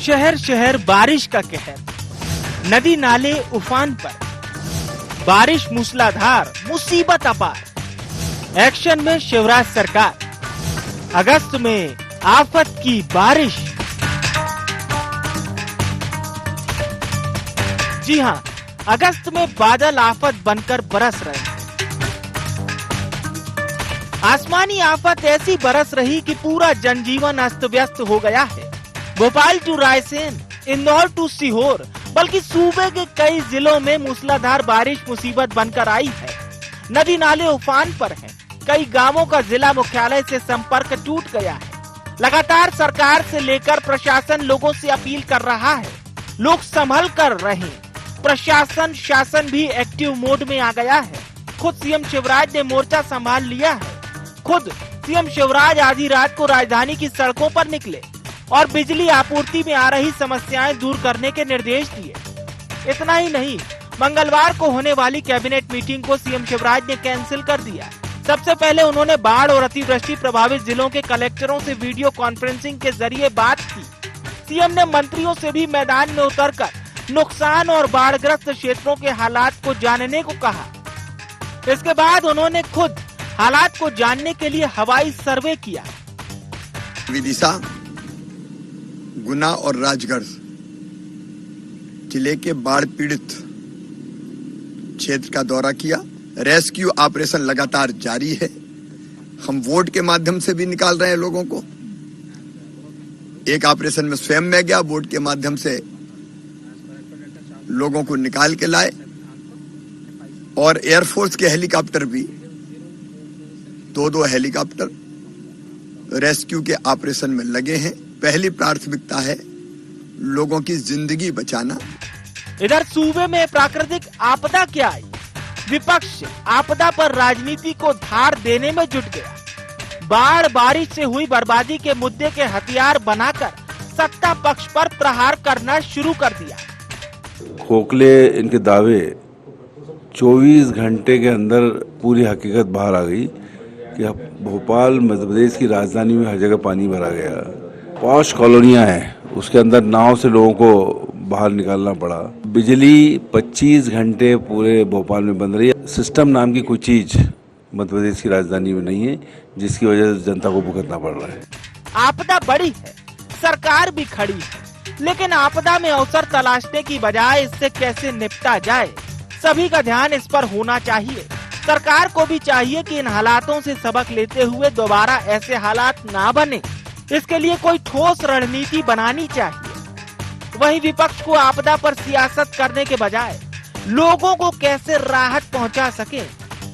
शहर शहर बारिश का कहर, नदी नाले उफान पर, बारिश मूसलाधार, मुसीबत अपार। एक्शन में शिवराज सरकार, अगस्त में आफत की बारिश। जी हां, अगस्त में बादल आफत बनकर बरस रहे हैं। आसमानी आफत ऐसी बरस रही कि पूरा जनजीवन अस्त व्यस्त हो गया है। भोपाल टू रायसेन, इंदौर टू सीहोर, बल्कि सूबे के कई जिलों में मूसलाधार बारिश मुसीबत बनकर आई है। नदी नाले उफान पर हैं। कई गांवों का जिला मुख्यालय से संपर्क टूट गया है। लगातार सरकार से लेकर प्रशासन लोगों से अपील कर रहा है, लोग संभल कर रहें। प्रशासन शासन भी एक्टिव मोड में आ गया है। खुद सीएम शिवराज ने मोर्चा संभाल लिया है। खुद सीएम शिवराज आधी रात को राजधानी की सड़कों पर निकले और बिजली आपूर्ति में आ रही समस्याएं दूर करने के निर्देश दिए। इतना ही नहीं, मंगलवार को होने वाली कैबिनेट मीटिंग को सीएम शिवराज ने कैंसिल कर दिया। सबसे पहले उन्होंने बाढ़ और अतिवृष्टि प्रभावित जिलों के कलेक्टरों से वीडियो कॉन्फ्रेंसिंग के जरिए बात की। सीएम ने मंत्रियों से भी मैदान में उतरकर नुकसान और बाढ़ग्रस्त क्षेत्रों के हालात को जानने को कहा। इसके बाद उन्होंने खुद हालात को जानने के लिए हवाई सर्वे किया। विदिशा, गुना और राजगढ़ जिले के बाढ़ पीड़ित क्षेत्र का दौरा किया। रेस्क्यू ऑपरेशन लगातार जारी है। हम वोट के माध्यम से भी निकाल रहे हैं लोगों को। एक ऑपरेशन में स्वयं में गया, वोट के माध्यम से लोगों को निकाल के लाए। और एयरफोर्स के हेलीकॉप्टर भी, दो हेलीकॉप्टर रेस्क्यू के ऑपरेशन में लगे हैं। पहली प्राथमिकता है लोगों की जिंदगी बचाना। इधर सूबे में प्राकृतिक आपदा क्या आई? विपक्ष आपदा पर राजनीति को धार देने में जुट गया। बाढ़ बारिश से हुई बर्बादी के मुद्दे के हथियार बनाकर सत्ता पक्ष पर प्रहार करना शुरू कर दिया। खोखले इनके दावे 24 घंटे के अंदर पूरी हकीकत बाहर आ गई कि भोपाल मध्य प्रदेश की राजधानी में हर जगह पानी भरा गया। पॉश कॉलोनियां हैं, उसके अंदर नाव से लोगों को बाहर निकालना पड़ा। बिजली 25 घंटे पूरे भोपाल में बंद रही है। सिस्टम नाम की कोई चीज मध्य प्रदेश की राजधानी में नहीं है, जिसकी वजह से जनता को भुगतना पड़ रहा है। आपदा बड़ी है, सरकार भी खड़ी है, लेकिन आपदा में अवसर तलाशने की बजाय इससे कैसे निपटा जाए, सभी का ध्यान इस पर होना चाहिए। सरकार को भी चाहिए कि इन हालातों से सबक लेते हुए दोबारा ऐसे हालात ना बने, इसके लिए कोई ठोस रणनीति बनानी चाहिए। वहीं विपक्ष को आपदा पर सियासत करने के बजाय लोगों को कैसे राहत पहुंचा सके,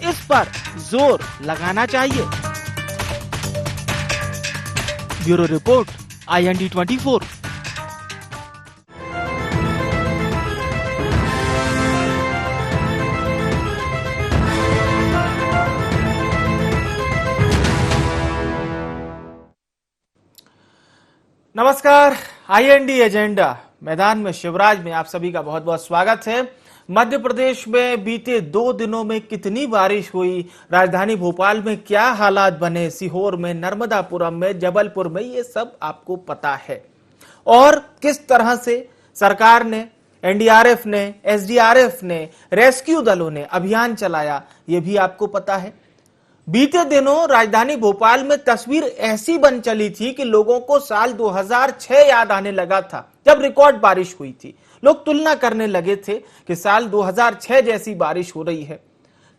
इस पर जोर लगाना चाहिए। Bureau report, IND 24। नमस्कार, IND एजेंडा मैदान में शिवराज में आप सभी का बहुत बहुत स्वागत है। मध्य प्रदेश में बीते 2 दिनों में कितनी बारिश हुई, राजधानी भोपाल में क्या हालात बने, सीहोर में, नर्मदापुरम में, जबलपुर में, ये सब आपको पता है। और किस तरह से सरकार ने, NDRF ने, SDRF ने, रेस्क्यू दलों ने अभियान चलाया, ये भी आपको पता है। बीते दिनों राजधानी भोपाल में तस्वीर ऐसी बन चली थी कि लोगों को साल 2006 याद आने लगा था, जब रिकॉर्ड बारिश हुई थी। लोग तुलना करने लगे थे कि साल 2006 जैसी बारिश हो रही है।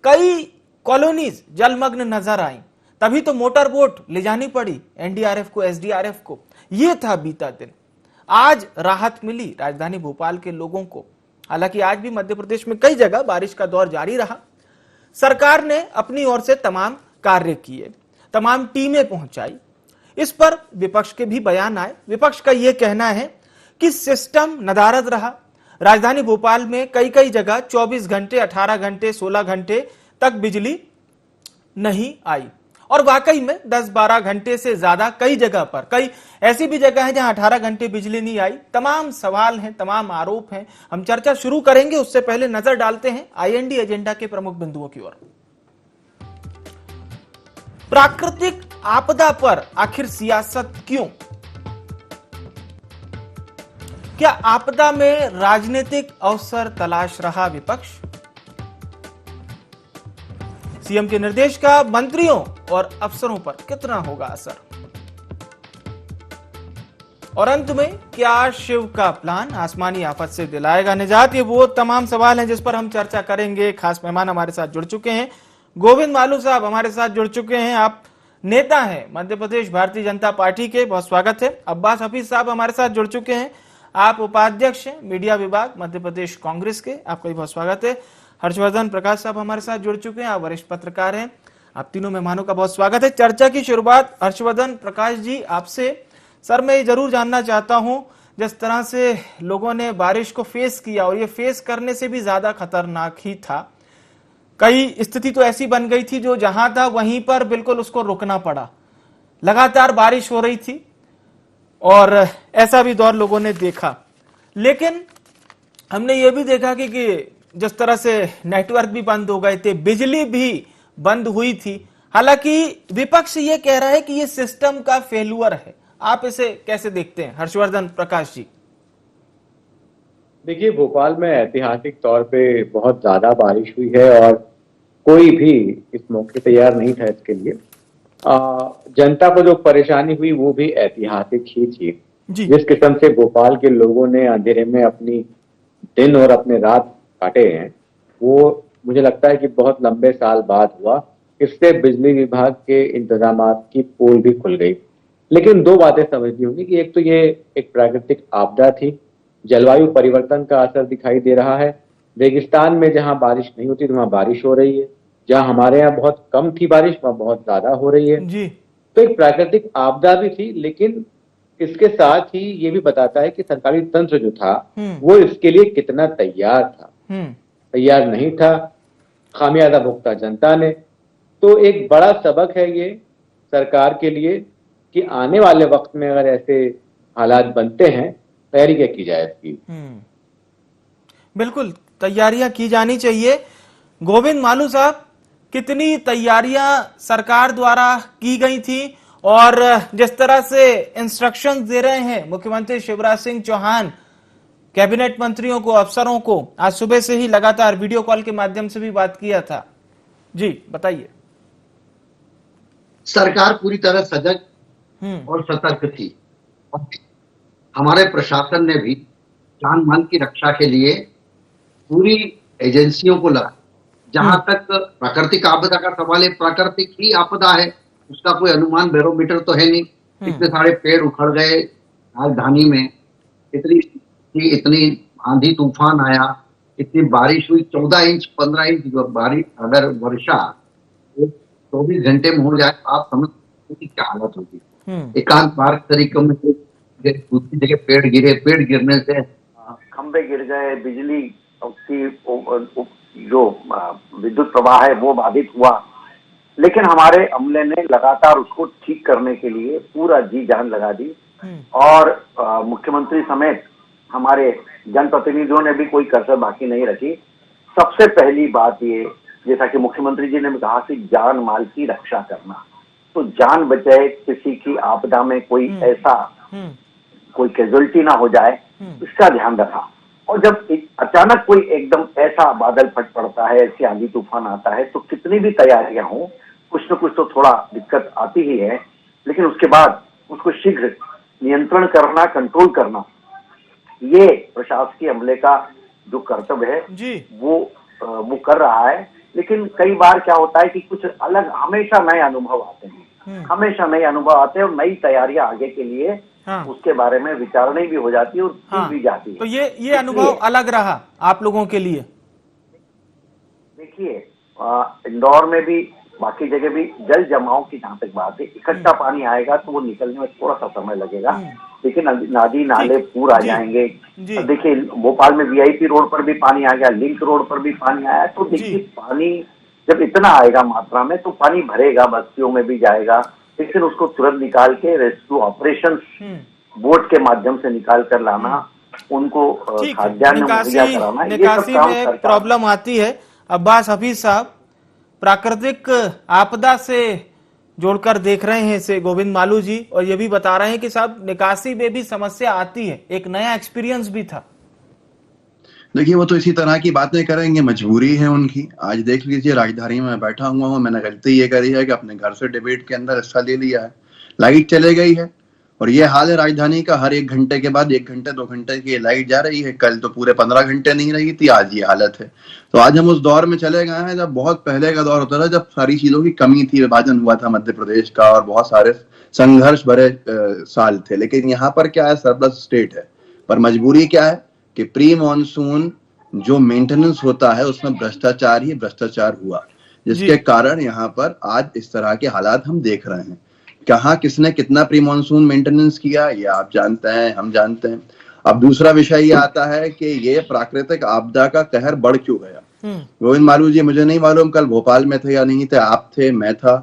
कई कॉलोनीज जलमग्न नजर आई, तभी तो मोटर बोट ले जानी पड़ी NDRF को, SDRF को। ये था बीता दिन। आज राहत मिली राजधानी भोपाल के लोगों को। हालांकि आज भी मध्य प्रदेश में कई जगह बारिश का दौर जारी रहा। सरकार ने अपनी ओर से तमाम कार्य किए, तमाम टीमें पहुंचाई। इस पर विपक्ष के भी बयान आए। विपक्ष का यह कहना है कि सिस्टम नदारद रहा। राजधानी भोपाल में कई जगह 24 घंटे, 18 घंटे, 16 घंटे तक बिजली नहीं आई। और वाकई में 10-12 घंटे से ज्यादा कई जगह पर, कई ऐसी भी जगह है जहां 18 घंटे बिजली नहीं आई। तमाम सवाल हैं, तमाम आरोप हैं। हम चर्चा शुरू करेंगे, उससे पहले नजर डालते हैं IND एजेंडा के प्रमुख बिंदुओं की ओर। प्राकृतिक आपदा पर आखिर सियासत क्यों? क्या आपदा में राजनीतिक अवसर तलाश रहा विपक्ष? सीएम के निर्देश का मंत्रियों और अफसरों पर कितना होगा असर? और अंत में क्या शिव का प्लान आसमानी आफत से दिलाएगा निजात? ये वो तमाम सवाल हैं जिस पर हम चर्चा करेंगे। खास मेहमान हमारे साथ जुड़ चुके हैं, गोविंद मालू साहब हमारे साथ जुड़ चुके हैं। आप नेता हैं मध्य प्रदेश भारतीय जनता पार्टी के, बहुत स्वागत है। अब्बास हफीज साहब हमारे साथ जुड़ चुके हैं, आप उपाध्यक्ष हैं मीडिया विभाग मध्य प्रदेश कांग्रेस के, आपका भी बहुत स्वागत है। हर्षवर्धन प्रकाश साहब हमारे साथ जुड़ चुके हैं, आप वरिष्ठ पत्रकार हैं। आप तीनों मेहमानों का बहुत स्वागत है। चर्चा की शुरुआत हर्षवर्धन प्रकाश जी आपसे। सर, मैं ये जरूर जानना चाहता हूं, जिस तरह से लोगों ने बारिश को फेस किया और ये फेस करने से भी ज्यादा खतरनाक ही था, कई स्थिति तो ऐसी बन गई थी जो जहां था वहीं पर बिल्कुल उसको रुकना पड़ा। लगातार बारिश हो रही थी और ऐसा भी दौर लोगों ने देखा। लेकिन हमने ये भी देखा कि जिस तरह से नेटवर्क भी बंद हो गए थे, बिजली भी बंद हुई थी। हालांकि विपक्ष ये कह रहा है कि ये सिस्टम का फेल्यूर है। आप इसे कैसे देखते हैं हर्षवर्धन प्रकाश जी? देखिए, भोपाल में ऐतिहासिक तौर पे बहुत ज्यादा बारिश हुई है और कोई भी इस मौके तैयार नहीं था इसके लिए। जनता को जो परेशानी हुई वो भी ऐतिहासिक ही थी। जिस किस्म से भोपाल के लोगों ने अंधेरे में अपनी दिन और अपने रात काटे हैं, वो मुझे लगता है कि बहुत लंबे साल बाद हुआ। इससे बिजली विभाग के इंतजामात की पोल भी खुल गई। लेकिन दो बातें समझनी होंगी कि एक तो ये एक प्राकृतिक आपदा थी, जलवायु परिवर्तन का असर दिखाई दे रहा है। रेगिस्तान में जहां बारिश नहीं होती वहां बारिश हो रही है, जहां हमारे यहाँ बहुत कम थी बारिश वहां बहुत ज्यादा हो रही है जी। तो एक प्राकृतिक आपदा भी थी, लेकिन इसके साथ ही ये भी बताता है कि सरकारी तंत्र जो था वो इसके लिए कितना तैयार था। तैयार नहीं था, खामियाजा भुगता जनता ने। तो एक बड़ा सबक है ये सरकार के लिए कि आने वाले वक्त में अगर ऐसे हालात बनते हैं, तैयारी क्या की जाए इसकी। बिल्कुल तैयारियां की जानी चाहिए। गोविंद मालू साहब, कितनी तैयारियां सरकार द्वारा की गई थी और जिस तरह से इंस्ट्रक्शंस दे रहे हैं मुख्यमंत्री शिवराज सिंह चौहान कैबिनेट मंत्रियों को, अफसरों को, आज सुबह से ही लगातार वीडियो कॉल के माध्यम से भी बात किया था जी, बताइए। सरकार पूरी तरह सजग और सतर्क थी। हमारे प्रशासन ने भी जान मान की रक्षा के लिए पूरी एजेंसियों को लगा। जहां तक प्राकृतिक आपदा का सवाल है, प्राकृतिक ही आपदा है, उसका कोई अनुमान बैरोमीटर तो है नहीं। इतने सारे पेड़ उखड़ गए राजधानी में, इतनी आंधी तूफान आया, इतनी बारिश हुई, 14 इंच 15 इंच बारिश अगर वर्षा 24 घंटे में हो जाए तो आप समझ सकते क्या हालत होगी। एकांत मार्ग तरीकों में दूसरी जगह पेड़ गिरे, पेड़ गिरने से खंभे गिर गए, बिजली की जो विद्युत प्रवाह है वो बाधित हुआ। लेकिन हमारे अमले ने लगातार उसको ठीक करने के लिए पूरा जी जान लगा दी और मुख्यमंत्री समेत हमारे जनप्रतिनिधियों ने भी कोई कसर बाकी नहीं रखी। सबसे पहली बात ये, जैसा कि मुख्यमंत्री जी ने भी कहा कि जान माल की रक्षा करना, तो जान बचाए, किसी की आपदा में कोई ऐसा कोई कैजुअलिटी ना हो जाए, इसका ध्यान रखा। और जब अचानक कोई एकदम ऐसा बादल फट पड़ता है, ऐसी आंधी तूफान आता है, तो कितनी भी तैयारियां हो, कुछ न कुछ तो थोड़ा दिक्कत आती ही है। लेकिन उसके बाद उसको शीघ्र नियंत्रण करना, कंट्रोल करना, ये प्रशासकीय अमले का जो कर्तव्य है जी, वो कर रहा है। लेकिन कई बार क्या होता है कि कुछ अलग हमेशा नए अनुभव आते हैं, हमेशा नए अनुभव आते हैं और नई तैयारियां आगे के लिए उसके बारे में विचारणी भी हो जाती है और की भी जाती है। तो ये अनुभव अलग रहा आप लोगों के लिए? देखिए, इंदौर में भी, बाकी जगह भी जल जमाव की जहां तक बात है, इकट्ठा पानी आएगा तो वो निकलने में थोड़ा सा समय लगेगा, लेकिन नदी नाले पूर आ जाएंगे। देखिए, भोपाल में वीआईपी रोड पर भी पानी आ गया, लिंक रोड पर भी पानी आया। तो देखिए, पानी जब इतना आएगा मात्रा में तो पानी भरेगा, बस्तियों में भी जाएगा, लेकिन उसको तुरंत निकाल के रेस्क्यू ऑपरेशन बोट के माध्यम से निकाल कर लाना, उनको खाद्यान्न मुहैया कराना, निकासी में प्रॉब्लम आती है। अब्बास हफीज साहब, प्राकृतिक आपदा से जोड़कर देख रहे हैं इसे गोविंद मालू जी, और ये भी बता रहे हैं कि साहब निकासी में भी समस्या आती है, एक नया एक्सपीरियंस भी था। देखिए, वो तो इसी तरह की बातें करेंगे, मजबूरी है उनकी। आज देख लीजिए, राजधानी में बैठा हुआ हूँ, मैंने गलती ये करी है कि अपने घर से डिबेट के अंदर हिस्सा ले लिया है, लाइट चले गई है, और ये हाल है राजधानी का। हर 1 घंटे के बाद 1 घंटे 2 घंटे की लाइट जा रही है। कल तो पूरे 15 घंटे नहीं रही थी, आज ये हालत है। तो आज हम उस दौर में चले गए हैं जब बहुत पहले का दौर होता था, जब सारी चीजों की कमी थी, विभाजन हुआ था मध्य प्रदेश का, और बहुत सारे संघर्ष भरे साल थे। लेकिन यहाँ पर क्या है, सरप्लस स्टेट है, पर मजबूरी क्या है कि प्री मॉनसून जो मेंटेनेंस होता है उसमें भ्रष्टाचार ही भ्रष्टाचार हुआ, जिसके कारण यहाँ पर आज इस तरह के हालात हम देख रहे हैं। कहाँ किसने कितना प्री मॉनसून मेंटेनेंस किया, ये आप जानते हैं, हम जानते हैं। अब दूसरा विषय ये आता है कि ये प्राकृतिक आपदा का कहर बढ़ क्यों गया। गोविंद मालू जी, मुझे नहीं मालूम कल भोपाल में थे या नहीं थे, आप थे, मैं था,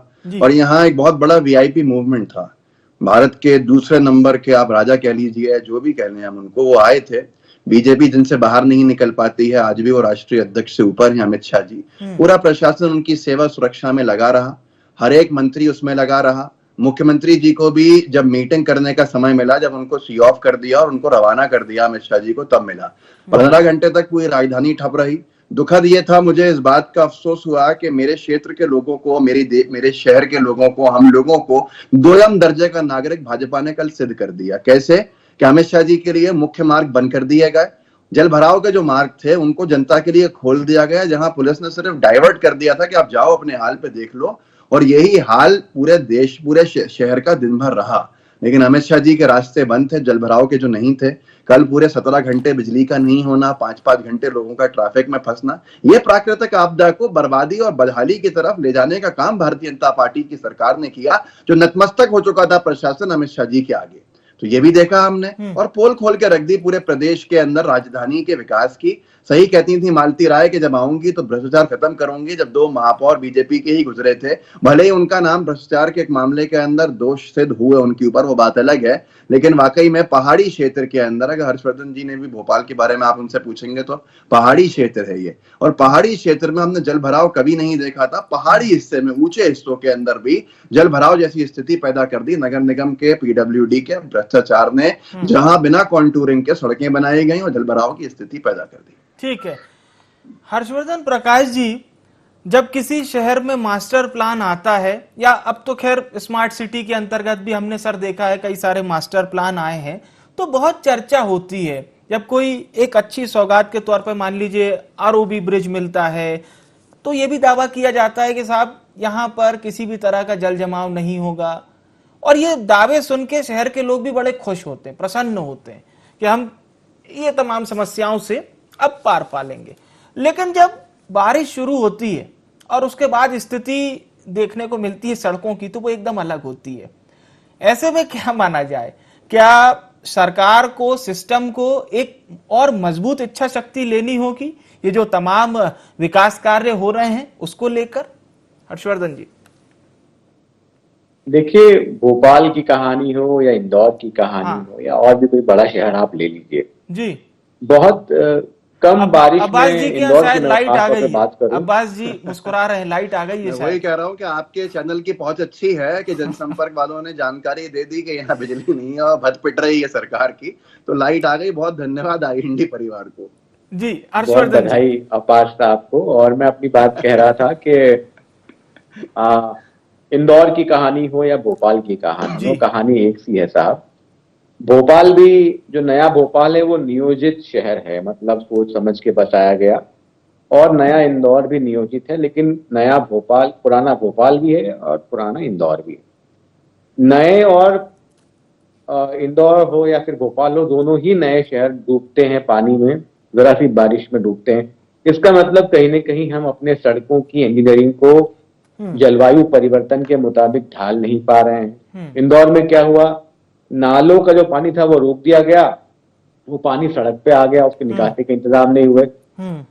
और यहाँ एक बहुत बड़ा वीआईपी मूवमेंट था। भारत के दूसरे नंबर के, आप राजा कह लीजिए, जो भी कह लें हम उनको, वो आए थे। बीजेपी जिनसे बाहर नहीं निकल पाती है, आज भी वो राष्ट्रीय अध्यक्ष से ऊपर है, अमित शाह जी। पूरा प्रशासन उनकी सेवा सुरक्षा में लगा रहा, हर एक मंत्री उसमें लगा रहा। मुख्यमंत्री जी को भी जब मीटिंग करने का समय मिला, जब उनको सी ऑफ कर दिया और उनको रवाना कर दिया अमित शाह जी को, तब मिला। 15 घंटे तक पूरी राजधानी ठप रही। दुखद ये था, मुझे इस बात का अफसोस हुआ कि मेरे क्षेत्र के लोगों को, मेरे शहर के लोगों को, हम लोगों को दोयम दर्जे का नागरिक भाजपा ने कल सिद्ध कर दिया। कैसे कि अमित शाह जी के लिए मुख्य मार्ग बंद कर दिए गए, जल भराव के जो मार्ग थे उनको जनता के लिए खोल दिया गया, जहां पुलिस ने सिर्फ डाइवर्ट कर दिया था कि आप जाओ अपने हाल पे देख लो, और यही हाल पूरे देश, पूरे शहर का दिन भर रहा। लेकिन अमित शाह जी के रास्ते बंद थे, जल भराव के जो नहीं थे। कल पूरे 17 घंटे बिजली का नहीं होना, 5-5 घंटे लोगों का ट्रैफिक में फंसना, ये प्राकृतिक आपदा को बर्बादी और बदहाली की तरफ ले जाने का काम भारतीय जनता पार्टी की सरकार ने किया, जो नतमस्तक हो चुका था प्रशासन अमित शाह जी के आगे। तो ये भी देखा हमने, और पोल खोल के रख दी पूरे प्रदेश के अंदर राजधानी के विकास की। सही कहती थी मालती राय कि जब आऊंगी तो भ्रष्टाचार खत्म करूंगी। जब 2 महापौर बीजेपी के ही गुजरे थे, भले ही उनका नाम भ्रष्टाचार के एक मामले के अंदर दोष सिद्ध हुए उनके ऊपर, वो बात अलग है, लेकिन वाकई में पहाड़ी क्षेत्र के अंदर, अगर हर्षवर्धन जी ने भी भोपाल के बारे में आप उनसे पूछेंगे तो पहाड़ी क्षेत्र है ये, और पहाड़ी क्षेत्र में हमने जल भराव कभी नहीं देखा था। पहाड़ी हिस्से में, ऊंचे हिस्सों के अंदर भी जल भराव जैसी स्थिति पैदा कर दी नगर निगम के, पीडब्ल्यूडी के भ्रष्टाचार ने, जहां बिना कॉन्टूरिंग के सड़कें बनाई गई और जल भराव की स्थिति पैदा कर दी। ठीक है हर्षवर्धन प्रकाश जी, जब किसी शहर में मास्टर प्लान आता है, या अब तो खैर स्मार्ट सिटी के अंतर्गत भी हमने सर देखा है कई सारे मास्टर प्लान आए हैं, तो बहुत चर्चा होती है। जब कोई एक अच्छी सौगात के तौर पर मान लीजिए आरओबी ब्रिज मिलता है, तो ये भी दावा किया जाता है कि साहब यहाँ पर किसी भी तरह का जल जमाव नहीं होगा, और ये दावे सुन के शहर के लोग भी बड़े खुश होते हैं, प्रसन्न होते हैं कि हम ये तमाम समस्याओं से अब पार पा लेंगे। लेकिन जब बारिश शुरू होती है और उसके बाद स्थिति देखने को मिलती है सड़कों की, तो वो एकदम अलग होती है। ऐसे में क्या माना जाए, क्या सरकार को, सिस्टम को एक और मजबूत इच्छा शक्ति लेनी होगी, ये जो तमाम विकास कार्य हो रहे हैं उसको लेकर? हर्षवर्धन जी, देखिए, भोपाल की कहानी हो या इंदौर की कहानी हो या और भी कोई बड़ा शहर आप ले लीजिए जी, बहुत कम बारिश अब्बास में जी की इंदौर शायद की लाइट आ गई। बात करूं, अब्बास जी मुस्कुरा रहे हैं, लाइट आ गई है। वही कह रहा हूँ कि आपके चैनल की पहुंच अच्छी है कि जनसंपर्क वालों ने जानकारी दे दी कि यहाँ बिजली नहीं है और भद पिट रही है सरकार की, तो लाइट आ गई। बहुत धन्यवाद IND परिवार को जी। बहुत बधाई अपार साहब को। और मैं अपनी बात कह रहा था कि इंदौर की कहानी हो या भोपाल की कहानी हो, कहानी एक सी है साहब। भोपाल भी, जो नया भोपाल है वो नियोजित शहर है, मतलब सोच समझ के बसाया गया, और नया इंदौर भी नियोजित है। लेकिन नया भोपाल, पुराना भोपाल भी है और पुराना इंदौर भी है। नए और इंदौर हो या फिर भोपाल हो, दोनों ही नए शहर डूबते हैं पानी में, जरा सी बारिश में डूबते हैं। इसका मतलब कहीं ना कहीं हम अपने सड़कों की इंजीनियरिंग को जलवायु परिवर्तन के मुताबिक ढाल नहीं पा रहे हैं। इंदौर में क्या हुआ, नालों का जो पानी था वो रोक दिया गया, वो पानी सड़क पे आ गया, उसके निकासी के इंतजाम नहीं हुए।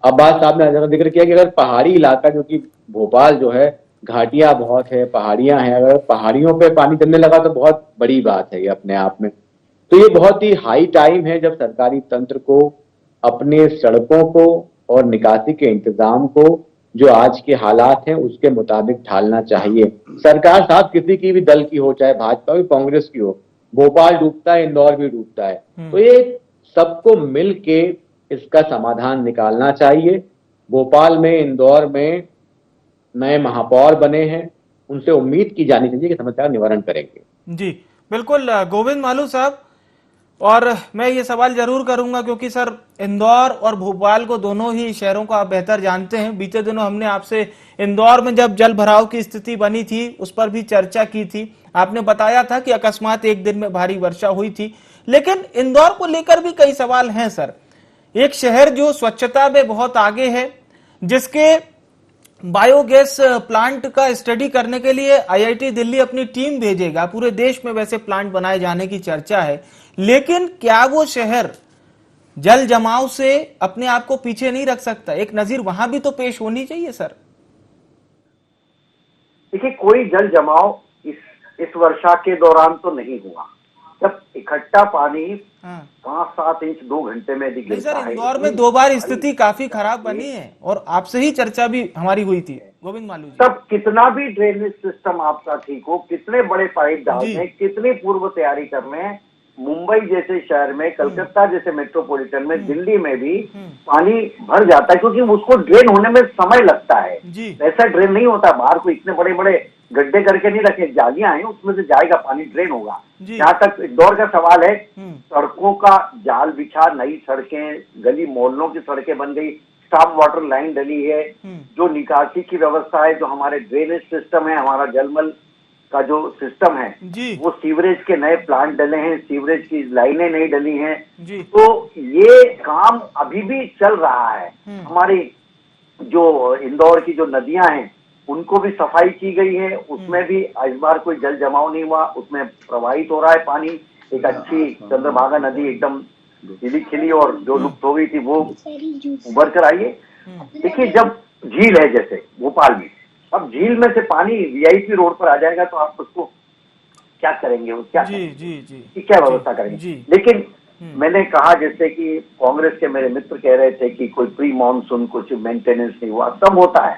अब्बास साहब ने जिक्र किया कि अगर पहाड़ी इलाका, जो कि भोपाल जो है, घाटियां बहुत है, पहाड़ियां हैं, अगर पहाड़ियों पे पानी चलने लगा तो बहुत बड़ी बात है ये अपने आप में। तो ये बहुत ही हाई टाइम है जब सरकारी तंत्र को अपने सड़कों को और निकासी के इंतजाम को जो आज के हालात हैं उसके मुताबिक ढालना चाहिए। सरकार साथ किसी की भी दल की हो, चाहे भाजपा हो कांग्रेस की हो, भोपाल डूबता है, इंदौर भी डूबता है, तो ये सबको मिल के इसका समाधान निकालना चाहिए। भोपाल में, इंदौर में नए महापौर बने हैं, उनसे उम्मीद की जानी चाहिए कि समस्या का निवारण करेंगे। जी बिल्कुल गोविंद मालू साहब, और मैं ये सवाल जरूर करूंगा क्योंकि सर इंदौर और भोपाल को दोनों ही शहरों को आप बेहतर जानते हैं। बीते दिनों हमने आपसे इंदौर में जब जल भराव की स्थिति बनी थी उस पर भी चर्चा की थी। आपने बताया था कि अकस्मात एक दिन में भारी वर्षा हुई थी, लेकिन इंदौर को लेकर भी कई सवाल हैं सर। एक शहर जो स्वच्छता में बहुत आगे है, जिसके बायोगैस प्लांट का स्टडी करने के लिए आईआईटी दिल्ली अपनी टीम भेजेगा, पूरे देश में वैसे प्लांट बनाए जाने की चर्चा है, लेकिन क्या वो शहर जल जमाव से अपने आप को पीछे नहीं रख सकता? एक नजीर वहां भी तो पेश होनी चाहिए सर। देखिए, कोई जल जमाव इस वर्षा के दौरान तो नहीं हुआ। जब इकट्ठा पानी 5-7 इंच 2 घंटे में दिख सर, इंदौर में 2 बार स्थिति काफी खराब बनी है और आपसे ही चर्चा भी हमारी हुई थी गोविंद मालू जी। तब कितना भी ड्रेनेज सिस्टम आपका ठीक हो, कितने बड़े पाइप डाल रहे हैं, कितनी पूर्व तैयारी कर रहे हैं, मुंबई जैसे शहर में, कलकत्ता जैसे मेट्रोपॉलिटन में, दिल्ली में भी पानी भर जाता है क्योंकि उसको ड्रेन होने में समय लगता है। ऐसा ड्रेन नहीं होता, बाहर को इतने बड़े बड़े गड्ढे करके नहीं रखे, जालियां हैं उसमें से जाएगा पानी, ड्रेन होगा। जहां तक इंदौर का सवाल है, सड़कों का जाल बिछा, नई सड़कें, गली मोहल्लों की सड़कें बन गई, स्टॉप वाटर लाइन डली है, जो निकासी की व्यवस्था है, जो हमारे ड्रेनेज सिस्टम है, हमारा जलमल का जो सिस्टम है, वो सीवरेज के नए प्लांट डले हैं, सीवरेज की लाइनें नहीं डली हैं, तो ये काम अभी भी चल रहा है। हमारी जो इंदौर की जो नदियां हैं उनको भी सफाई की गई है, उसमें भी इस बार कोई जल जमाव नहीं हुआ, उसमें प्रवाहित हो रहा है पानी। एक अच्छी चंद्रभागा नदी एकदम खिली खिली और जो लुप्त हो गई थी वो उभर कर आई है। देखिए, जब झील है जैसे भोपाल में, अब झील में से पानी वीआईपी रोड पर आ जाएगा तो आप उसको क्या करेंगे, वो क्या क्या व्यवस्था करेंगे? लेकिन मैंने कहा जैसे कि कांग्रेस के मेरे मित्र कह रहे थे कि कोई प्री मानसून कुछ मेंटेनेंस नहीं हुआ, सब होता है,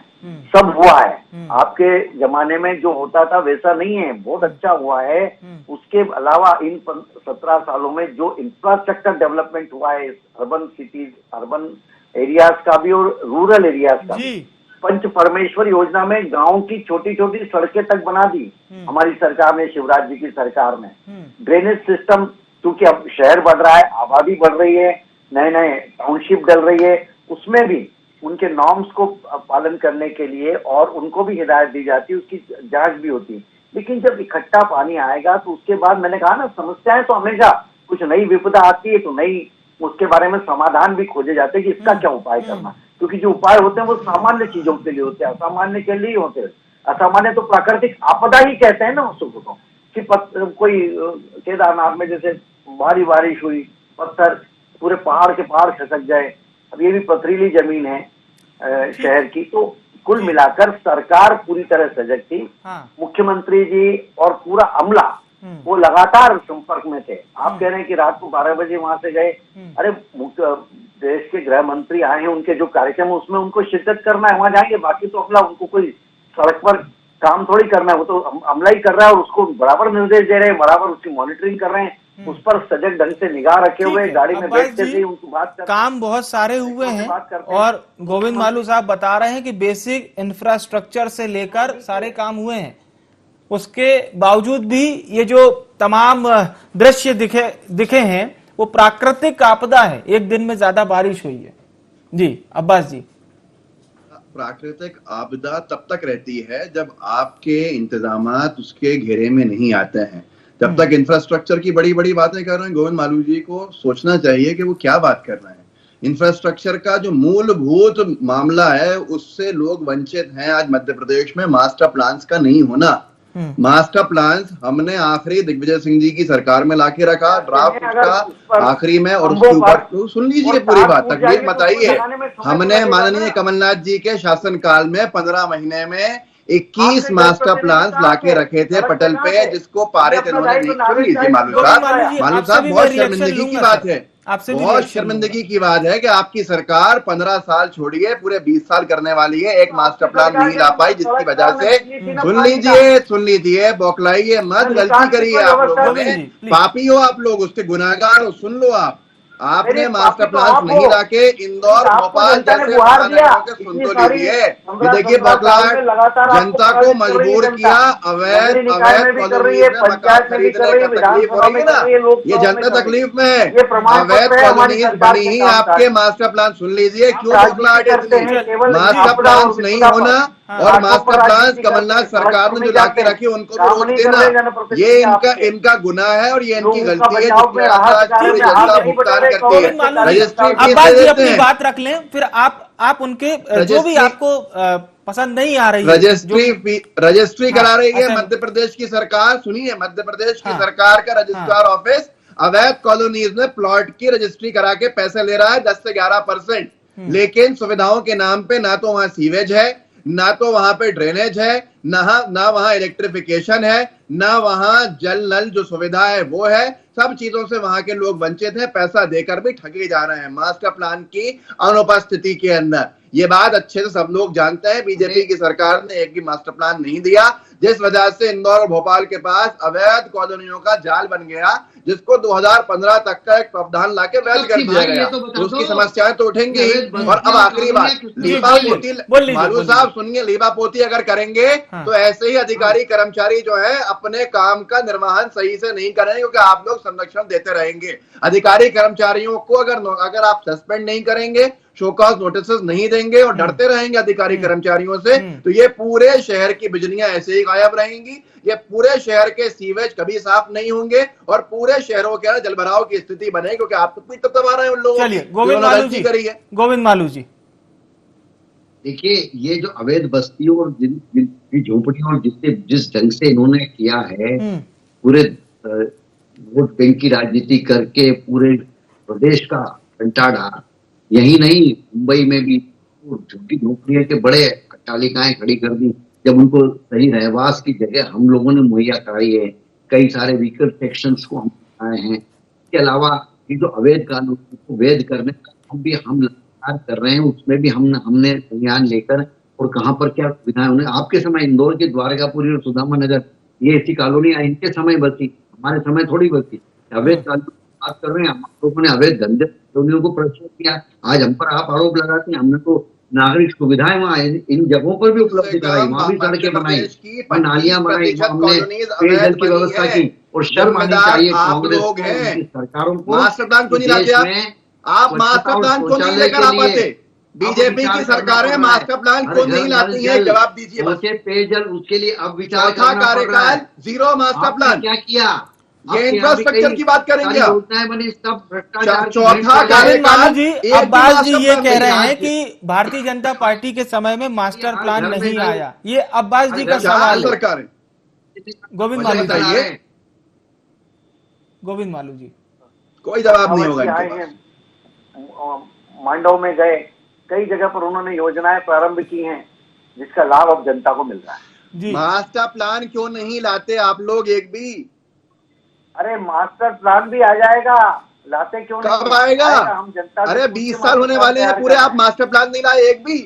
सब हुआ है। आपके जमाने में जो होता था वैसा नहीं है, बहुत अच्छा हुआ है। उसके अलावा इन 17 सालों में जो इंफ्रास्ट्रक्चर डेवलपमेंट हुआ है अर्बन सिटीज, अर्बन एरियाज का भी और रूरल एरियाज का भी, पंच परमेश्वर योजना में गांव की छोटी छोटी सड़कें तक बना दी हमारी सरकार ने, शिवराज जी की सरकार ने। ड्रेनेज सिस्टम, क्योंकि अब शहर बढ़ रहा है, आबादी बढ़ रही है, नए नए टाउनशिप डल रही है, उसमें भी उनके नॉर्म्स को पालन करने के लिए और उनको भी हिदायत दी जाती है, उसकी जांच भी होती है। लेकिन जब इकट्ठा पानी आएगा तो उसके बाद मैंने कहा ना, समस्याएं तो हमेशा कुछ नई विपदा आती है तो नई उसके बारे में समाधान भी खोजे जाते हैं कि इसका क्या उपाय करना, क्योंकि जो उपाय होते हैं वो सामान्य चीजों के लिए होते हैं, असामान्य के लिए होते हैं। असामान्य तो प्राकृतिक आपदा ही कहते हैं ना उसको, कि कोई केदारनाथ में जैसे भारी बारिश हुई, पत्थर पूरे पहाड़ के पहाड़ खसक जाए, अब ये भी पथरीली जमीन है शहर की। तो कुल मिलाकर सरकार पूरी तरह सजग थी। मुख्यमंत्री जी और पूरा अमला वो लगातार संपर्क में थे। आप कह रहे हैं कि रात को 12 बजे वहां से गए, अरे देश के गृह मंत्री आए हैं, उनके जो कार्यक्रम है उसमें उनको शिरकत करना है, वहां जाएंगे। बाकी तो अमला, उनको कोई सड़क पर काम थोड़ी करना है, वो तो अमला ही कर रहा है और उसको बराबर निर्देश दे रहे हैं, बराबर उसकी मॉनिटरिंग कर रहे हैं, उस पर सजग ढंग से निगाह रखे हुए, गाड़ी में बैठते थे उनको बात कर, काम बहुत सारे हुए हैं। और गोविंद मालू साहब बता रहे हैं कि बेसिक इंफ्रास्ट्रक्चर से लेकर सारे काम हुए हैं, उसके बावजूद भी ये जो तमाम दृश्य दिखे हैं वो प्राकृतिक आपदा है। एक दिन में ज्यादा बारिश हुई है। जी अब्बास जी। प्राकृतिक आपदा तब तक रहती है जब आपके इंतजामात उसके घेरे में नहीं आते हैं। जब तक इंफ्रास्ट्रक्चर की बड़ी बड़ी बातें कर रहे हैं, गोविंद मालू जी को सोचना चाहिए कि वो क्या बात कर रहे हैं। इंफ्रास्ट्रक्चर का जो मूलभूत मामला है उससे लोग वंचित हैं। आज मध्य प्रदेश में मास्टर प्लान्स का नहीं होना, मास्टर प्लान्स हमने आखिरी दिग्विजय सिंह जी की सरकार में लाके रखा, ड्राफ्ट उसका आखिरी में, और उसके ऊपर सुन लीजिए पूरी बात, तकलीफ बताइए। हमने माननीय कमलनाथ जी के शासनकाल में 15 महीने में 21 मास्टर प्लान लाके रखे थे पटल पे, जिसको पारित इन्होंने नहीं। सुन लीजिए मालू साहब, बहुत शर्मिंदगी की बात है। आपसे भी बहुत रिएक्शन शर्मिंदगी की बात है कि आपकी सरकार 15 साल छोड़िए पूरे 20 साल करने वाली है, एक मास्टर प्लान नहीं ला पाई, जिसकी वजह से सुन लीजिए बौखलाइए मत, गलती करी है आप लोगों गोविंद ने, जी, प्लीज। पापी हो आप लोग, उसके गुनाहगार हो, सुन लो आपने मेरी मास्टर पापी तो प्लान आप नहीं हो। लाके इंदौर आपको भोपाल जनता ने जैसे गुहार दिया महानगरों के सुन इतनी तो सारी लीजिए। ये 15 देखिए 17 साल में बौखलाहट लगातार आपको जनता को पराजित कर रही है मजबूर जनता। किया, अवैध नगरीय निकाय में भी कर रही है, कॉलोनीज में मकान पंचायत में भी कर खरीदने रही का है, तकलीफ हो विधानसभा रही में है कर ना, रही है, ये लोकसभा में जनता कर रही तकलीफ में है। है। ये प्रमाण अवैध पत्र है हमारी कॉलोनीज सरकार बनी के ही कामकाज। आपके मास्टर प्लान सुन लीजिए, आप क्यों राजनीति बौखलाहट है करते इतनी। हैं केवल मास्टर आपदा और प्लान नहीं विपदा पर। होना हाँ। और घाटों पर मास्टर प्लान राजनीति करते कमलनाथ हैं, सड़क सरकार पर ने नहीं जो लाके जाते हैं, रखी उनको भी काम रोक नहीं कर देना, रहे ये जनप्रतिनिधि आपके। इनका गुनाह है और ये इनकी लोगों का गलती है, बचाव जिसकी में, वजह से राहत आज कार्य पूरी में हाथ जनता नहीं बटा भुगतान रहे करती है। गोविंद मालू जी, रजिस्ट्री फीस अब्बास दे जी देते अपनी हैं, बात रख लें, फिर आप उनके जो भी रजिस्ट्री आपको पसंद नहीं आ रही है जो रजिस्ट्री हाँ, करा रही है असेंबली। मध्य प्रदेश की सरकार। सुनिए, मध्य प्रदेश की हाँ, सरकार का हाँ, रजिस्ट्रार ऑफिस अवैध कॉलोनीज में प्लॉट की रजिस्ट्री करा के पैसे ले रहा है 10 से 11%। लेकिन सुविधाओं के नाम पे ना तो वहां सीवेज है, ना तो वहां पे ड्रेनेज है, ना वहां इलेक्ट्रिफिकेशन है, ना वहां जल नल जो सुविधा है वो है। सब चीजों से वहां के लोग वंचित हैं, पैसा देकर भी ठगे जा रहे हैं मास्टर प्लान की अनुपस्थिति के अंदर। ये बात अच्छे से सब लोग जानते हैं। बीजेपी की सरकार ने एक भी मास्टर प्लान नहीं दिया, जिस वजह से इंदौर और भोपाल के पास अवैध कॉलोनियों का जाल बन गया, जिसको 2015 तक का एक प्रावधान लाके वैध कर दिया गया। तो उसकी समस्याएं तो उठेंगी ही। और अब आखिरी बात, लीपा पोती, मालू साहब सुनिए, लीपा पोती अगर करेंगे तो ऐसे ही अधिकारी कर्मचारी जो है अपने काम का निर्वहन सही से नहीं करेंगे, क्योंकि आप लोग संरक्षण देते रहेंगे। अधिकारी कर्मचारियों को अगर आप सस्पेंड नहीं करेंगे, शो कॉज नोटिस नहीं देंगे और डरते रहेंगे अधिकारी कर्मचारियों से, तो ये पूरे शहर की बिजलियां ऐसे ही गायब रहेंगी, ये पूरे शहर के सीवेज कभी साफ नहीं होंगे और पूरे शहरों के अंदर जलभराव की स्थिति बनेगी, क्योंकि आप तो पीठ दबा रहे हैं उन लोगों की चलिए गोविंद जिन्होंने मालू गलती जी, करी है। गोविंद मालू जी, देखिए, ये जो अवैध बस्तियों और जिन झोपड़ियों और जिस ढंग से इन्होंने किया है, पूरे वोट बैंक की राजनीति करके पूरे प्रदेश का घंटा ढा, यही नहीं मुंबई में भी झुग्गी झोपड़ियों के बड़े अट्टालिकाएं खड़ी कर दी, जब उनको सही रहवास की जगह हम लोगों ने मुहैया कराई है। कई सारे व्हीकल सेक्शंस को हम आए हैं। इसके अलावा ये जो अवैध कानून को वैध करने का हम लगातार कर रहे हैं, उसमें भी हमने संज्ञान लेकर और कहाँ पर क्या सुविधाएं उन्हें, आपके समय इंदौर की द्वारकापुरी और सुदामा नगर ये ऐसी कॉलोनियां इनके समय बसी, हमारे समय थोड़ी बसी। अवैध कानून बात कर रहे हैं, हम लोगों ने अवैध धंधे कॉलोनियों को प्रश्न किया, आज हम पर आप आरोप लगाते हैं। हमने तो नागरिक सुविधाएं वहां इन जगहों पर भी उपलब्ध कराई, वहां भी सड़कें बनाई, नालियां बनाई, हमने पेयजल की व्यवस्था की। और शर्म आनी चाहिए कांग्रेस को, उनकी सरकारों को। मास्टर प्लान क्यों नहीं लाते आप मास्टर प्लान क्यों नहीं लेकर आ पाते? बीजेपी की सरकारें मास्टर प्लान क्यों नहीं लाती है? जवाब दीजिए। पेयजल उसके लिए अब विचार चौथा कार्यकाल जीरो मास्टर प्लान, क्या किया? ये इंफ्रास्ट्रक्चर की बात करेंगे आप? योजनाएं बनी, सब भ्रष्टाचार। चौथा मालू जी, अब्बास जी ये कह रहे हैं है कि भारतीय जनता पार्टी के समय में मास्टर प्लान नहीं आया, ये अब्बास जी का सवाल है। सरकार है। गोविंद मालू जी, बताइए, गोविंद मालू जी, कोई जवाब नहीं होगा आए इनके हैं, पास। मांडव में गए, कई जगह पर उन्होंने योजनाएं प्रारंभ की हैं, जिसका लाभ अब जनता को मिल रहा है जी। मास्टर प्लान क्यों नहीं लाते आप लोग एक भी? अरे मास्टर प्लान भी आ जाएगा, लाते क्यों नहीं? कब आएगा? हम जनता से अरे 20 साल होने वाले हैं पूरे, आप मास्टर प्लान नहीं लाए एक भी।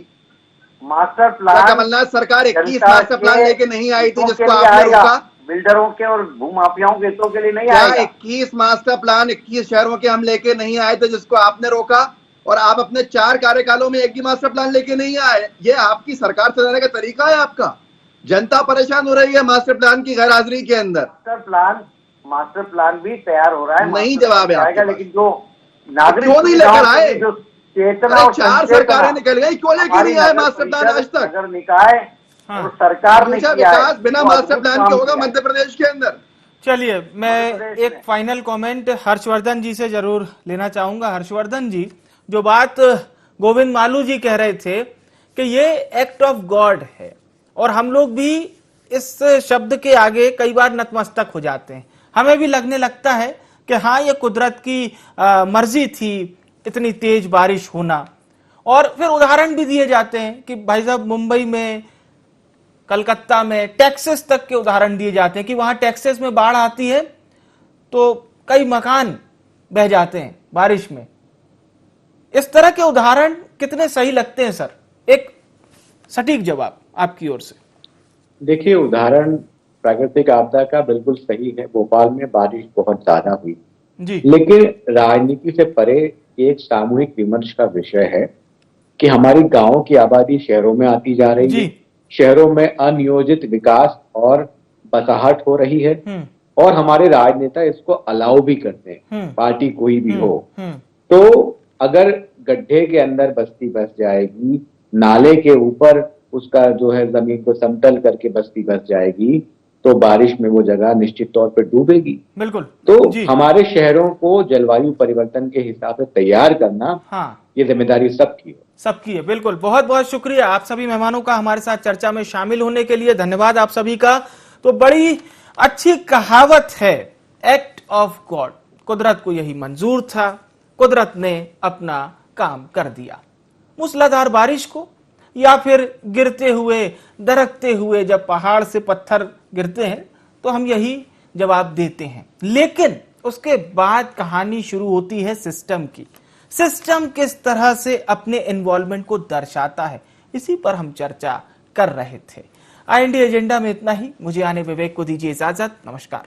मास्टर प्लान कमलनाथ सरकार 21 मास्टर प्लान लेके नहीं आई थी, जिसको आपने रोका। बिल्डरों के और भूमाफियाओं के हितों के लिए नहीं क्या आएगा। 21 मास्टर प्लान 21 शहरों के हम लेके नहीं आए थे, जिसको आपने रोका? और आप अपने 4 कार्यकालों में एक भी मास्टर प्लान लेके नहीं आए। ये आपकी सरकार चलाने का तरीका है आपका। जनता परेशान हो रही है मास्टर प्लान की गैर हाजिरी के अंदर। मास्टर प्लान भी तैयार हो रहा है, नहीं जवाब है आपका, लेकिन जो नागरिक क्यों नहीं लेकर आए? जो चेतना और 4 सरकारें निकल गई, क्यों लेके नहीं आए मास्टर प्लान आज तक? नगर निकाय और सरकार ने किया विकास बिना मास्टर प्लान के होगा मध्य प्रदेश के अंदर। चलिए, मैं एक फाइनल कमेंट हर्षवर्धन जी से जरूर लेना चाहूंगा। हर्षवर्धन जी, जो बात गोविंद मालू जी कह रहे थे कि ये एक्ट ऑफ गॉड है, और हम लोग भी इस शब्द के आगे कई बार नतमस्तक हो जाते हैं। हमें भी लगने लगता है कि हाँ, ये कुदरत की मर्जी थी इतनी तेज बारिश होना। और फिर उदाहरण भी दिए जाते हैं कि भाई साहब, मुंबई में, कलकत्ता में, टेक्सास तक के उदाहरण दिए जाते हैं कि वहां टेक्सास में बाढ़ आती है तो कई मकान बह जाते हैं। बारिश में। इस तरह के उदाहरण कितने सही लगते हैं सर? एक सटीक जवाब आपकी ओर से। देखिए, उदाहरण प्राकृतिक आपदा का बिल्कुल सही है। भोपाल में बारिश बहुत ज्यादा हुई जी लेकिन राजनीति से परे एक सामूहिक विमर्श का विषय है कि हमारी गांवों की आबादी शहरों में आती जा रही है, शहरों में अनियोजित विकास और बसाहट हो रही है और हमारे राजनेता इसको अलाउ भी करते हैं, पार्टी कोई भी हो। तो अगर गड्ढे के अंदर बस्ती बस जाएगी, नाले के ऊपर उसका जो है जमीन को समतल करके बस्ती बस जाएगी, तो बारिश में वो जगह निश्चित तौर पर डूबेगी। बिल्कुल। तो हमारे शहरों को जलवायु परिवर्तन के हिसाब से तैयार करना, ये जिम्मेदारी सबकी है। बिल्कुल। बहुत बहुत शुक्रिया आप सभी मेहमानों का हमारे साथ चर्चा में शामिल होने के लिए। धन्यवाद आप सभी का। तो बड़ी अच्छी कहावत है, एक्ट ऑफ गॉड। कुदरत को यही मंजूर था, कुदरत ने अपना काम कर दिया। मूसलाधार बारिश को या फिर गिरते हुए दरकते हुए जब पहाड़ से पत्थर गिरते हैं तो हम यही जवाब देते हैं, लेकिन उसके बाद कहानी शुरू होती है सिस्टम की। सिस्टम किस तरह से अपने इन्वॉल्वमेंट को दर्शाता है, इसी पर हम चर्चा कर रहे थे। IND एजेंडा में इतना ही। मुझे आने विवेक को दीजिए इजाजत। नमस्कार।